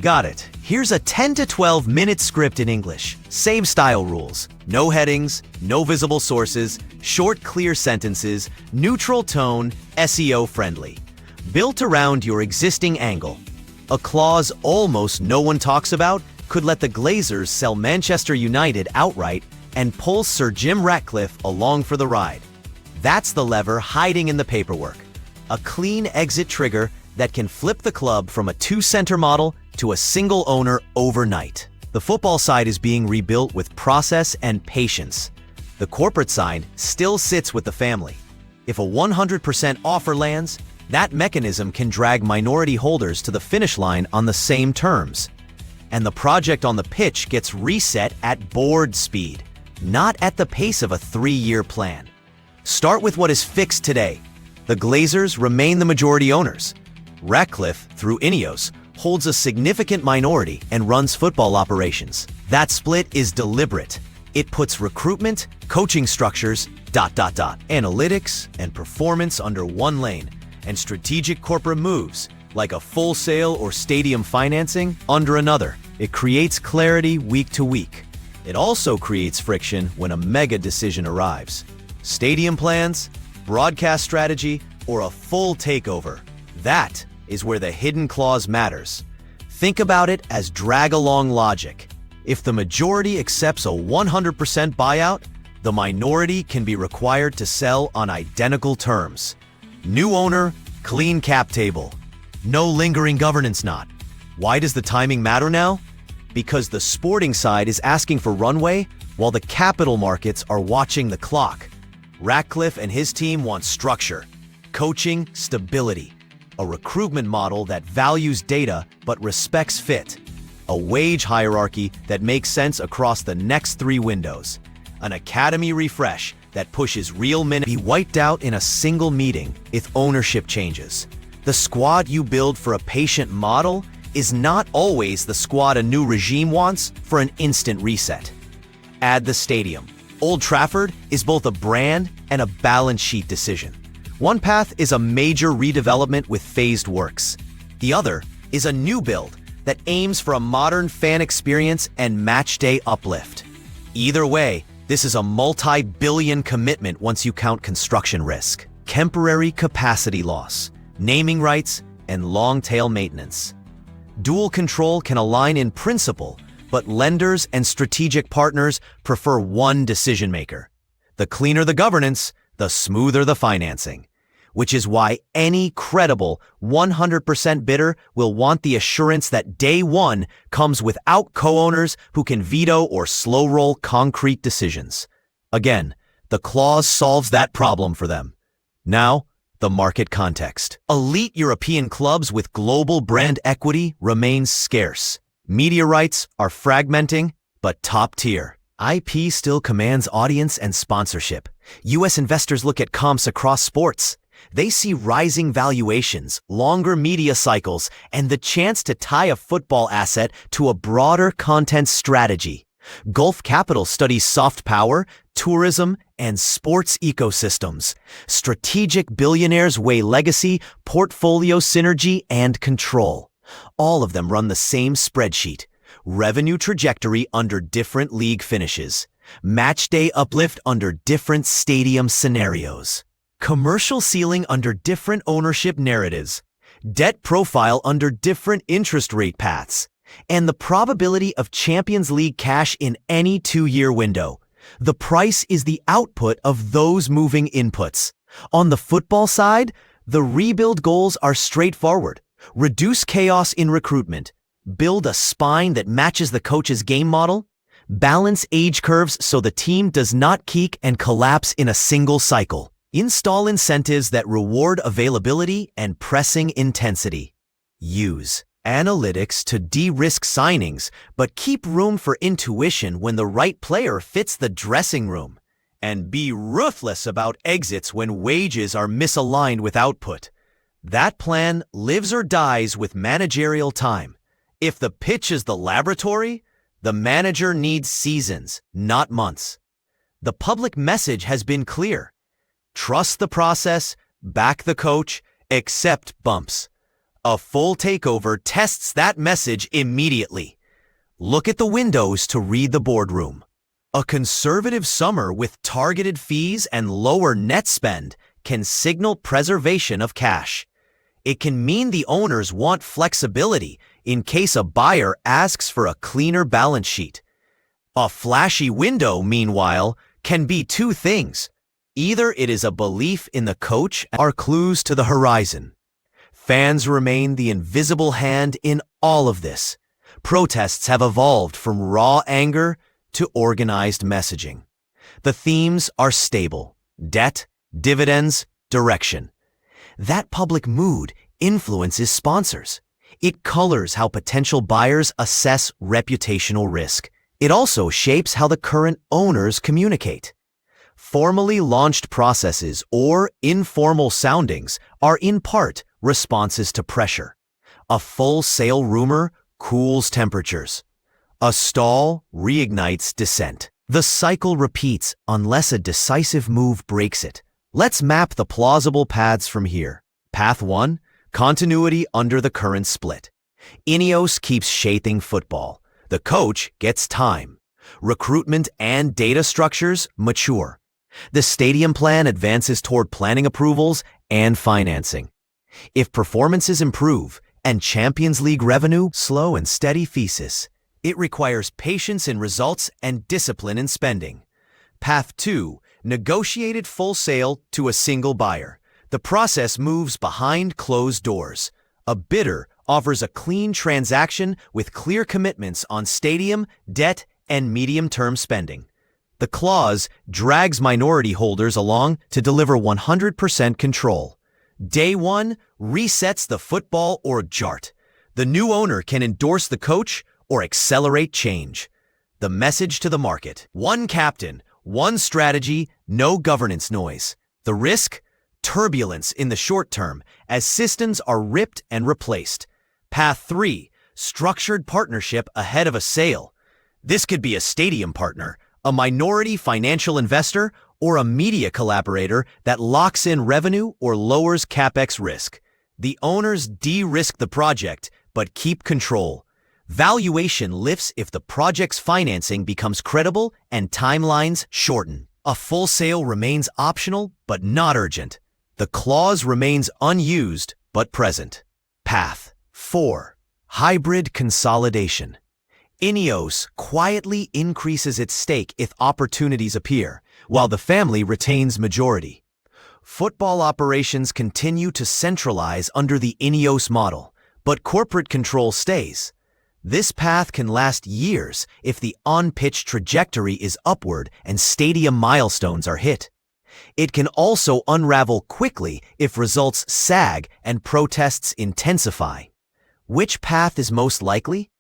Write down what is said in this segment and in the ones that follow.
Got it. Here's a 10 to 12 minute script in English. Same style rules. No headings, no visible sources, short clear sentences, neutral tone, SEO friendly. Built around your existing angle. A clause almost no one talks about could let the Glazers sell Manchester United outright and pull Sir Jim Ratcliffe along for the ride. That's the lever hiding in the paperwork. A clean exit trigger that can flip the club from a two-center model to a single owner overnight. The football side is being rebuilt with process and patience. The corporate side still sits with the family. If a 100% offer lands, that mechanism can drag minority holders to the finish line on the same terms. And the project on the pitch gets reset at board speed, not at the pace of a 3-year plan. Start with what is fixed today. The Glazers remain the majority owners. Ratcliffe, through Ineos, holds a significant minority and runs football operations. That split is deliberate. It puts recruitment, coaching structures, analytics, and performance under one lane, and strategic corporate moves, like a full sale or stadium financing, under another. It creates clarity week to week. It also creates friction when a mega decision arrives. Stadium plans, broadcast strategy, or a full takeover. That is where the hidden clause matters. Think about it as drag-along logic. If the majority accepts a 100% buyout, the minority can be required to sell on identical terms. New owner, clean cap table. No lingering governance knot. Why does the timing matter now? Because the sporting side is asking for runway, while the capital markets are watching the clock. Ratcliffe and his team want structure, coaching, stability, a recruitment model that values data but respects fit, a wage hierarchy that makes sense across the next 3 windows, an academy refresh that pushes real minutes be wiped out in a single meeting if ownership changes. The squad you build for a patient model is not always the squad a new regime wants for an instant reset. Add the stadium. Old Trafford is both a brand and a balance sheet decision. One path is a major redevelopment with phased works. The other is a new build that aims for a modern fan experience and match-day uplift. Either way, this is a multi-billion commitment once you count construction risk, temporary capacity loss, naming rights, and long-tail maintenance. Dual control can align in principle, but lenders and strategic partners prefer one decision-maker. The cleaner the governance, the smoother the financing, which is why any credible 100% bidder will want the assurance that day one comes without co-owners who can veto or slow-roll concrete decisions. Again, the clause solves that problem for them. Now, the market context. Elite European clubs with global brand equity remains scarce. Media rights are fragmenting, but top tier. IP still commands audience and sponsorship. US investors look at comps across sports. They see rising valuations, longer media cycles, and the chance to tie a football asset to a broader content strategy. Gulf Capital studies soft power, tourism, and sports ecosystems. Strategic billionaires weigh legacy, portfolio synergy, and control. All of them run the same spreadsheet. Revenue trajectory under different league finishes. Match day uplift under different stadium scenarios. Commercial ceiling under different ownership narratives. Debt profile under different interest rate paths. And the probability of Champions League cash in any 2-year window. The price is the output of those moving inputs. On the football side, the rebuild goals are straightforward. Reduce chaos in recruitment. Build a spine that matches the coach's game model. Balance age curves so the team does not keak and collapse in a single cycle. Install incentives that reward availability and pressing intensity. Use analytics to de-risk signings, but keep room for intuition when the right player fits the dressing room. And be ruthless about exits when wages are misaligned with output. That plan lives or dies with managerial time. If the pitch is the laboratory, the manager needs seasons, not months. The public message has been clear. Trust the process, back the coach, accept bumps. A full takeover tests that message immediately. Look at the windows to read the boardroom. A conservative summer with targeted fees and lower net spend can signal preservation of cash. It can mean the owners want flexibility in case a buyer asks for a cleaner balance sheet. A flashy window, meanwhile, can be two things. Either it is a belief in the coach or clues to the horizon. Fans remain the invisible hand in all of this. Protests have evolved from raw anger to organized messaging. The themes are stable: debt, dividends, direction. That public mood influences sponsors. It colors how potential buyers assess reputational risk. It also shapes how the current owners communicate. Formally launched processes or informal soundings are in part responses to pressure. A full sale rumor cools temperatures. A stall reignites dissent. The cycle repeats unless a decisive move breaks it. Let's map the plausible paths from here. Path 1. Continuity under the current split. Ineos keeps shaping football. The coach gets time. Recruitment and data structures mature. The stadium plan advances toward planning approvals and financing. If performances improve and Champions League revenue slow and steady thesis, it requires patience in results and discipline in spending. Path 2. Negotiated full sale to a single buyer. The process moves behind closed doors. A bidder offers a clean transaction with clear commitments on stadium, debt, and medium-term spending. The clause drags minority holders along to deliver 100% control. Day 1 resets the football org chart. The new owner can endorse the coach or accelerate change. The message to the market: one captain, one strategy, no governance noise. The risk? Turbulence in the short term as systems are ripped and replaced. Path 3. Structured partnership ahead of a sale. This could be a stadium partner, a minority financial investor, or a media collaborator that locks in revenue or lowers capex risk. The owners de-risk the project but keep control. Valuation lifts if the project's financing becomes credible and timelines shorten. A full sale remains optional but not urgent. The clause remains unused but present. Path 4. Hybrid consolidation. Ineos quietly increases its stake if opportunities appear, while the family retains majority. Football operations continue to centralize under the Ineos model, but corporate control stays. This path can last years if the on-pitch trajectory is upward and stadium milestones are hit. It can also unravel quickly if results sag and protests intensify. Which path is most likely?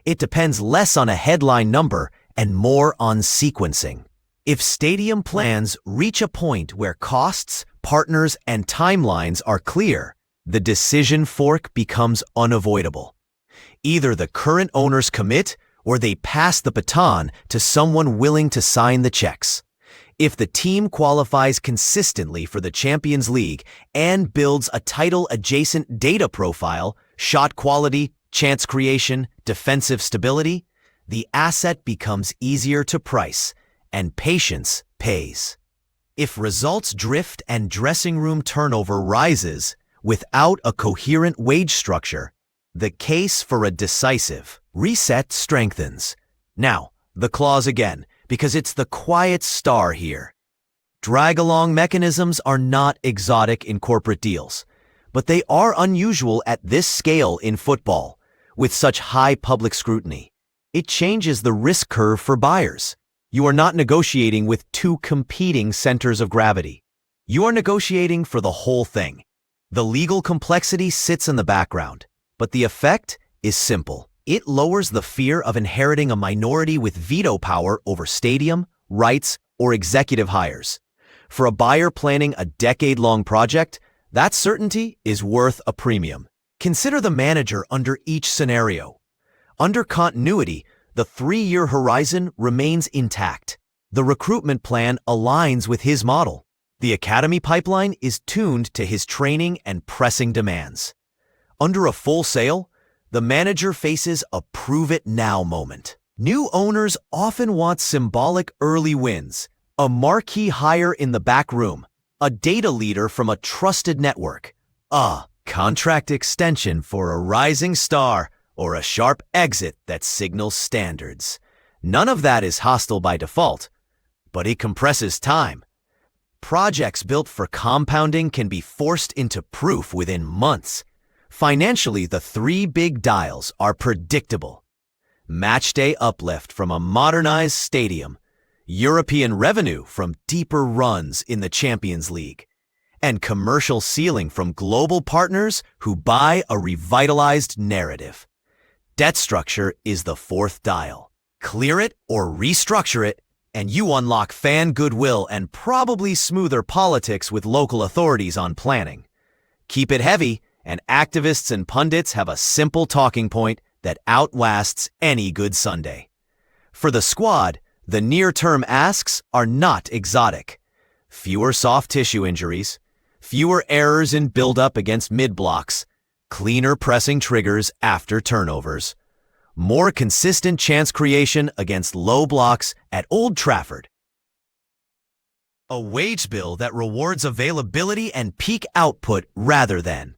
It depends less on a headline number and more on sequencing. If stadium plans reach a point where costs, partners, and timelines are clear, the decision fork becomes unavoidable. Either the current owners commit or they pass the baton to someone willing to sign the checks. If the team qualifies consistently for the Champions League and builds a title-adjacent data profile, shot quality, chance creation, defensive stability, the asset becomes easier to price, and patience pays. If results drift and dressing room turnover rises without a coherent wage structure, the case for a decisive reset strengthens. Now, the clause again, because it's the quiet star here. Drag-along mechanisms are not exotic in corporate deals, but they are unusual at this scale in football, with such high public scrutiny. It changes the risk curve for buyers. You are not negotiating with two competing centers of gravity. You are negotiating for the whole thing. The legal complexity sits in the background, but the effect is simple. It lowers the fear of inheriting a minority with veto power over stadium, rights, or executive hires. For a buyer planning a decade-long project, that certainty is worth a premium. Consider the manager under each scenario. Under continuity, the 3-year horizon remains intact. The recruitment plan aligns with his model. The academy pipeline is tuned to his training and pressing demands. Under a full sale, the manager faces a prove-it-now moment. New owners often want symbolic early wins, a marquee hire in the back room, a data leader from a trusted network, a contract extension for a rising star, or a sharp exit that signals standards. None of that is hostile by default, but it compresses time. Projects built for compounding can be forced into proof within months. Financially, the three big dials are predictable. Matchday uplift from a modernized stadium, European revenue from deeper runs in the Champions League, and commercial ceiling from global partners who buy a revitalized narrative. Debt structure is the fourth dial. Clear it or restructure it, and you unlock fan goodwill and probably smoother politics with local authorities on planning. Keep it heavy, and activists and pundits have a simple talking point that outlasts any good Sunday. For the squad, the near-term asks are not exotic. Fewer soft tissue injuries, fewer errors in build-up against mid-blocks, cleaner pressing triggers after turnovers, more consistent chance creation against low blocks at Old Trafford. A wage bill that rewards availability and peak output rather than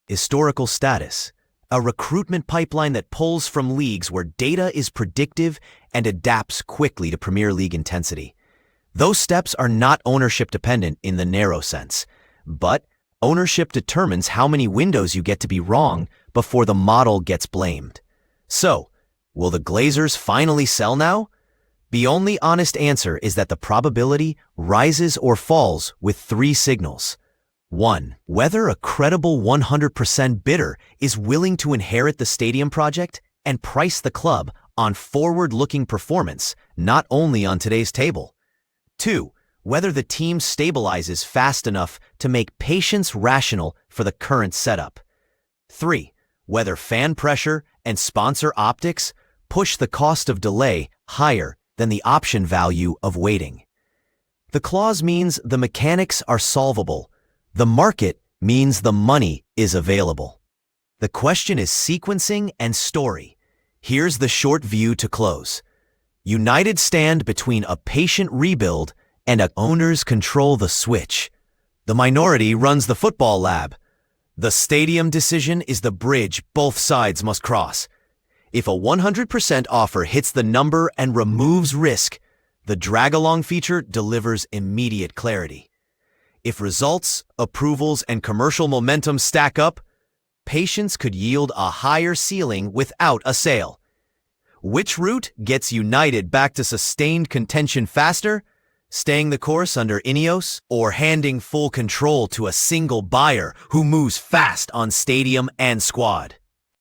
historical status. A recruitment pipeline that pulls from leagues where data is predictive and adapts quickly to Premier League intensity. Those steps are not ownership dependent in the narrow sense, but ownership determines how many windows you get to be wrong before the model gets blamed. So, will the Glazers finally sell now? The only honest answer is that the probability rises or falls with three signals. 1. Whether a credible 100% bidder is willing to inherit the stadium project and price the club on forward-looking performance, not only on today's table. 2. Whether the team stabilizes fast enough to make patience rational for the current setup. 3. Whether fan pressure and sponsor optics push the cost of delay higher than the option value of waiting. The clause means the mechanics are solvable. The market means the money is available. The question is sequencing and story. Here's the short view to close. United stand between a patient rebuild and owners control the switch. The minority runs the football lab. The stadium decision is the bridge both sides must cross. If a 100% offer hits the number and removes risk, the drag-along feature delivers immediate clarity. If results, approvals, and commercial momentum stack up, patience could yield a higher ceiling without a sale. Which route gets United back to sustained contention faster? Staying the course under Ineos, or handing full control to a single buyer who moves fast on stadium and squad?